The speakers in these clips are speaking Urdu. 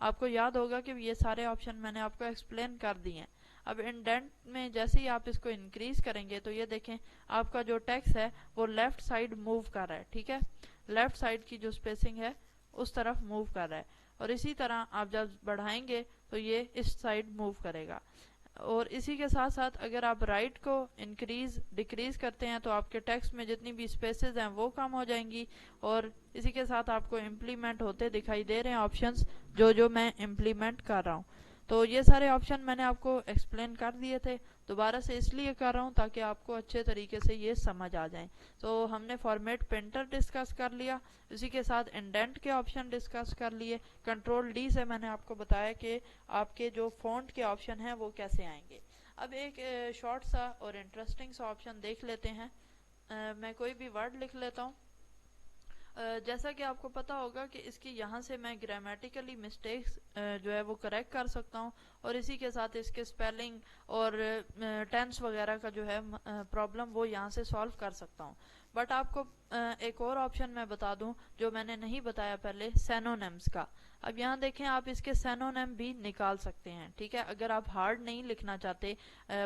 آپ کو یاد ہوگا کہ یہ سارے آپشن میں نے آپ کو ایکسپلین کر دیے ہیں. اب انڈینٹ میں جیسے ہی آپ اس کو انکریز کریں گے تو یہ دیکھیں آپ کا جو ٹیکسٹ ہے وہ لیفٹ سائڈ موو کر رہا ہے. ٹھیک ہے, لیفٹ سائڈ کی جو اسپیسنگ ہے اس طرف موو کر رہا ہے, اور اسی طرح آپ جب بڑھائیں گے تو یہ اس سائڈ موو کرے گا. اور اسی کے ساتھ ساتھ اگر آپ رائٹ کو انکریز ڈیکریز کرتے ہیں تو آپ کے ٹیکسٹ میں جتنی بھی اسپیسز ہیں وہ کم ہو جائیں گی, اور اسی کے ساتھ آپ کو امپلیمنٹ ہوتے دکھائی دے رہے ہیں آپشنز جو میں امپلیمنٹ کر رہا ہوں. تو یہ سارے آپشن میں نے آپ کو ایکسپلین کر دیے تھے, دوبارہ سے اس لیے کر رہا ہوں تاکہ آپ کو اچھے طریقے سے یہ سمجھ آ جائیں. تو ہم نے فارمیٹ پرنٹر ڈسکس کر لیا, اسی کے ساتھ انڈینٹ کے آپشن ڈسکس کر لیے. کنٹرول ڈی سے میں نے آپ کو بتایا کہ آپ کے جو فونٹ کے آپشن ہیں وہ کیسے آئیں گے. اب ایک شارٹ سا اور انٹرسٹنگ سا آپشن دیکھ لیتے ہیں. میں کوئی بھی ورڈ لکھ لیتا ہوں. جیسا کہ آپ کو پتا ہوگا کہ اس کی یہاں سے میں گرامیٹیکلی مسٹیکس جو ہے وہ کریکٹ کر سکتا ہوں, اور اسی کے ساتھ اس کے سپیلنگ اور ٹینس وغیرہ کا جو ہے پرابلم وہ یہاں سے سالو کر سکتا ہوں. بٹ آپ کو ایک اور آپشن میں بتا دوں جو میں نے نہیں بتایا پہلے, سینونیمز کا. اب یہاں دیکھیں آپ اس کے سینونیم بھی نکال سکتے ہیں. ٹھیک ہے, اگر آپ ہارڈ نہیں لکھنا چاہتے,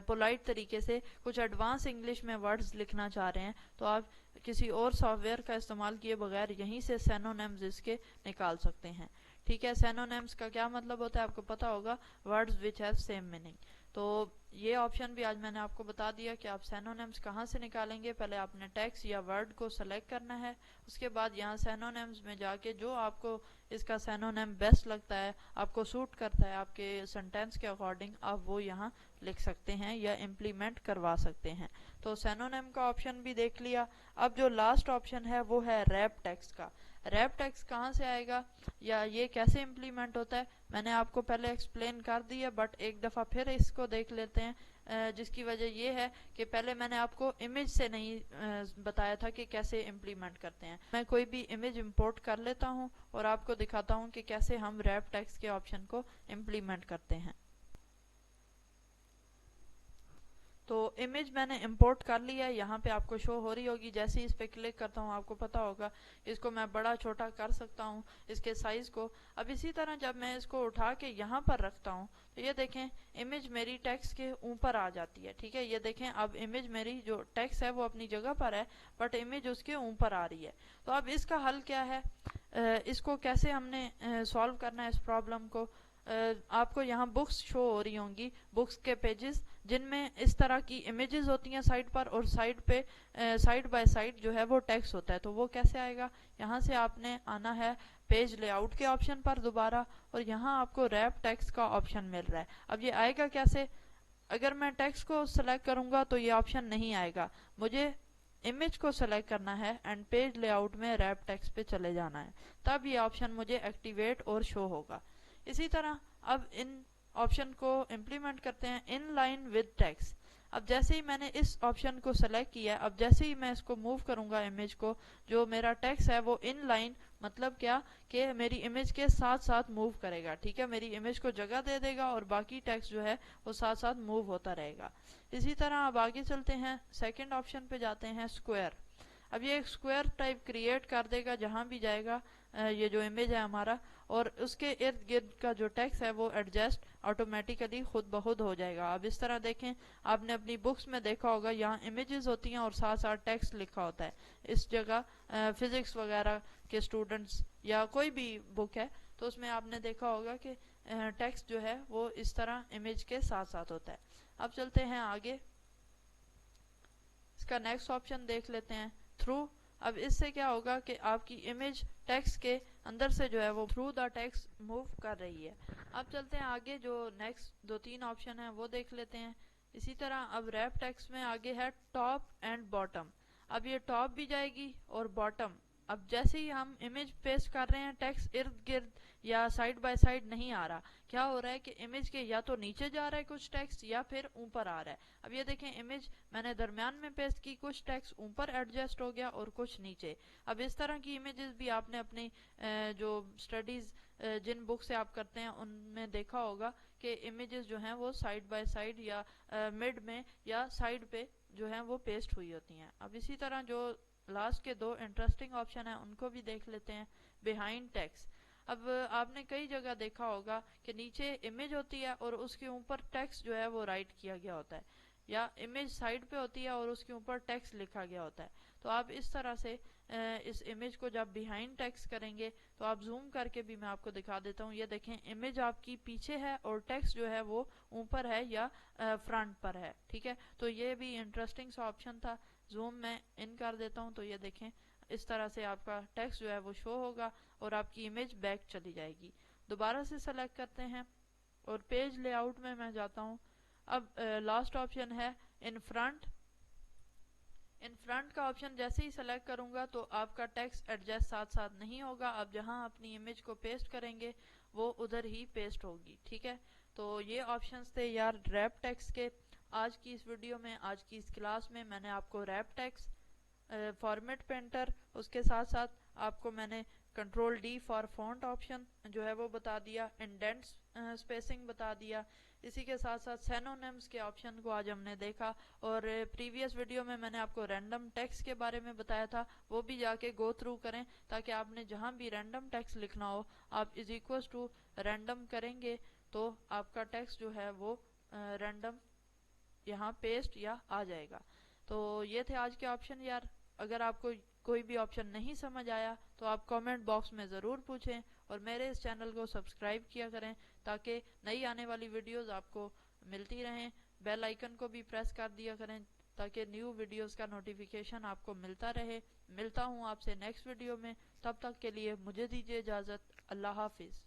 پولائٹ طریقے سے کچھ ایڈوانس انگلش میں ورڈز لکھنا چاہ رہے ہیں, تو آپ کسی اور سافٹ ویئر کا استعمال کیے بغیر یہیں سے سینونیمز اس کے نکال سکتے ہیں. ٹھیک ہے, سینونیمز کا کیا مطلب ہوتا ہے آپ کو پتا ہوگا, words which have same meaning. تو یہ آپشن بھی آج میں نے آپ کو بتا دیا کہ آپ سینونیمز کہاں سے نکالیں گے. پہلے آپ نے ٹیکسٹ یا ورڈ کو سلیکٹ کرنا ہے, اس کے بعد یہاں سینونیمز میں جا کے جو آپ کو اس کا سینونیم بیسٹ لگتا ہے, آپ کو سوٹ کرتا ہے آپ کے سینٹینس کے اکارڈنگ, آپ وہ یہاں لکھ سکتے ہیں یا امپلیمنٹ کروا سکتے ہیں. تو سینونیم کا آپشن بھی دیکھ لیا. اب جو لاسٹ آپشن ہے وہ ہے ریپ ٹیکسٹ کا. ریپ ٹیکسٹ کہاں سے آئے گا یا یہ کیسے امپلیمنٹ ہوتا ہے میں نے آپ کو پہلے ایکسپلین کر دیا, بٹ ایک دفعہ پھر اس کو دیکھ لیتے ہیں, جس کی وجہ یہ ہے کہ پہلے میں نے آپ کو امیج سے نہیں بتایا تھا کہ کیسے امپلیمنٹ کرتے ہیں. میں کوئی بھی امیج امپورٹ کر لیتا ہوں اور آپ کو دکھاتا ہوں کہ کیسے ہم ریپ ٹیکسٹ کے آپشن کو امپلیمنٹ کرتے ہیں. تو امیج میں نے امپورٹ کر لیا ہے, یہاں پہ آپ کو شو ہو رہی ہوگی. جیسے ہی اس پہ کلک کرتا ہوں آپ کو پتا ہوگا اس کو میں بڑا چھوٹا کر سکتا ہوں, اس کے سائز کو. اب اسی طرح جب میں اس کو اٹھا کے یہاں پر رکھتا ہوں تو یہ دیکھیں امیج میری ٹیکسٹ کے اوپر آ جاتی ہے. ٹھیک ہے, یہ دیکھیں اب امیج میری جو ٹیکسٹ ہے وہ اپنی جگہ پر ہے, بٹ امیج اس کے اوپر آ رہی ہے. تو اب اس کا حل کیا ہے, اس کو کیسے ہم نے سالو کرنا ہے اس پرابلم کو. آپ کو یہاں بکس شو ہو رہی ہوں گی, بکس کے پیجز جن میں اس طرح کی امیجز ہوتی ہیں سائڈ پر, اور سائڈ پہ سائڈ بائی سائڈ جو ہے وہ ٹیکسٹ ہوتا ہے. تو وہ کیسے آئے گا, یہاں سے آپ نے آنا ہے پیج لے آؤٹ کے آپشن پر دوبارہ, اور یہاں آپ کو ریپ ٹیکسٹ کا آپشن مل رہا ہے. اب یہ آئے گا کیسے, اگر میں ٹیکسٹ کو سلیکٹ کروں گا تو یہ آپشن نہیں آئے گا, مجھے امیج کو سلیکٹ کرنا ہے اینڈ پیج لے آؤٹ میں ریپ ٹیکسٹ پہ چلے جانا ہے, تب یہ آپشن مجھے ایکٹیویٹ اور شو ہوگا. اسی طرح اب ان آپشن کو امپلیمنٹ کرتے ہیں ان لائن ود ٹیکسٹ. اب جیسے ہی میں نے اس آپشن کو سلیکٹ کیا, اب جیسے ہی میں اس کو موو کروں گا امیج کو, جو میرا ٹیکسٹ ہے وہ ان لائن مطلب کیا کہ میری امیج کے ساتھ ساتھ موو کرے گا. ٹھیک ہے, میری امیج کو جگہ دے دے گا اور باقی ٹیکسٹ جو ہے وہ ساتھ ساتھ موو ہوتا رہے گا. اسی طرح اب آگے چلتے ہیں, سیکنڈ آپشن پہ جاتے ہیں, اسکوائر. اب یہ ایک اسکوائر ٹائپ کریٹ کر دے گا جہاں بھی جائے گا یہ جو امیج ہے ہمارا, اور اس کے ارد گرد کا جو ٹیکسٹ ہے وہ ایڈجسٹ آٹومیٹیکلی خود بخود ہو جائے گا. اب اس طرح دیکھیں, آپ نے اپنی بکس میں دیکھا ہوگا یہاں امیجز ہوتی ہیں اور ساتھ ساتھ ٹیکسٹ لکھا ہوتا ہے. اس جگہ فزکس وغیرہ کے اسٹوڈنٹس یا کوئی بھی بک ہے تو اس میں آپ نے دیکھا ہوگا کہ ٹیکسٹ جو ہے وہ اس طرح امیج کے ساتھ ساتھ ہوتا ہے. اب چلتے ہیں آگے, اس کا نیکسٹ آپشن دیکھ لیتے ہیں, تھرو. اب اس سے کیا ہوگا کہ آپ کی امیج ٹیکسٹ کے اندر سے جو ہے وہ تھرو دا ٹیکسٹ موو کر رہی ہے. اب چلتے ہیں آگے, جو نیکسٹ دو تین آپشن ہیں وہ دیکھ لیتے ہیں. اسی طرح اب ریپ ٹیکسٹ میں آگے ہے ٹاپ اینڈ باٹم. اب یہ ٹاپ بھی جائے گی اور باٹم. اب جیسے ہی ہم امیج پیسٹ کر رہے ہیں ٹیکسٹ ارد گرد یا سائڈ بائی سائڈ نہیں آ رہا, کیا ہو رہا ہے کہ امیج کے یا تو نیچے جا رہا ہے کچھ ٹیکسٹ یا پھر اوپر آ رہا ہے. اب یہ دیکھیں امیج میں نے درمیان میں پیسٹ کی, کچھ ٹیکسٹ اوپر ایڈجسٹ ہو گیا اور کچھ نیچے. اب اس طرح کی امیجز بھی آپ نے اپنی جو اسٹڈیز جن بک سے آپ کرتے ہیں ان میں دیکھا ہوگا کہ امیجز جو ہیں وہ سائڈ بائی سائڈ یا مڈ میں یا سائڈ پہ جو ہیں وہ پیسٹ ہوئی ہوتی ہیں. اب اسی طرح جو لاسٹ کے دو انٹرسٹنگ آپشن ہیں ان کو بھی دیکھ لیتے ہیں. Behind text. اب آپ نے کئی جگہ دیکھا ہوگا کہ نیچے امیج ہوتی ہے اور اس کے اوپر ٹیکسٹ جو ہے وہ رائٹ کیا گیا ہوتا ہے، یا امیج سائڈ پہ ہوتی ہے اور اس کے اوپر ٹیکسٹ لکھا گیا ہوتا ہے. تو آپ اس طرح سے اس امیج کو جب بیہائنڈ ٹیکسٹ کریں گے تو آپ زوم کر کے بھی میں آپ کو دکھا دیتا ہوں. یہ دیکھیں امیج آپ کی پیچھے ہے اور ٹیکسٹ جو ہے وہ اوپر ہے یا فرنٹ پر ہے. ٹھیک ہے، تو یہ بھی انٹرسٹنگ سا آپشن تھا. زوم میں ان کر دیتا ہوں تو یہ دیکھیں اس طرح سے آپ کا ٹیکسٹ جو ہے وہ شو ہوگا اور آپ کی امیج بیک چلی جائے گی. دوبارہ سے سلیکٹ کرتے ہیں اور پیج لے آؤٹ میں جاتا ہوں. اب لاسٹ آپشن ہے ان فرنٹ. ان فرنٹ کا آپشن جیسے ہی سلیکٹ کروں گا تو آپ کا ٹیکسٹ ایڈجسٹ ساتھ ساتھ نہیں ہوگا. آپ جہاں اپنی امیج کو پیسٹ کریں گے وہ ادھر ہی پیسٹ ہوگی. ٹھیک ہے، تو یہ آپشنز تھے یار ریپ ٹیکسٹ کے. آج کی اس ویڈیو میں، آج کی اس کلاس میں میں نے آپ کو ریپ ٹیکسٹ، فارمیٹ پینٹر، اس کے ساتھ ساتھ آپ کو میں نے control D for font option جو ہے وہ بتا دیا، انڈینٹ اسپیسنگ بتا دیا. اسی کے ساتھ ساتھ سینونیمز کے آپشن کو آج ہم نے دیکھا. اور پریویس ویڈیو میں نے آپ کو رینڈم ٹیکسٹ کے بارے میں بتایا تھا، وہ بھی جا کے گو تھرو کریں تاکہ آپ نے جہاں بھی رینڈم ٹیکسٹ لکھنا ہو آپ از ایکوز ٹو رینڈم کریں گے تو آپ کا ٹیکسٹ جو ہے وہ رینڈم یہاں پیسٹ یا آ جائے گا. تو یہ تھے آج کے آپشن یار. اگر آپ کو کوئی بھی آپشن نہیں سمجھ آیا تو آپ کامنٹ باکس میں ضرور پوچھیں اور میرے اس چینل کو سبسکرائب کیا کریں تاکہ نئی آنے والی ویڈیوز آپ کو ملتی رہیں. بیل آئیکن کو بھی پریس کر دیا کریں تاکہ نیو ویڈیوز کا نوٹیفیکیشن آپ کو ملتا رہے. ملتا ہوں آپ سے نیکسٹ ویڈیو میں، تب تک کے لیے مجھے دیجیے اجازت. اللہ حافظ.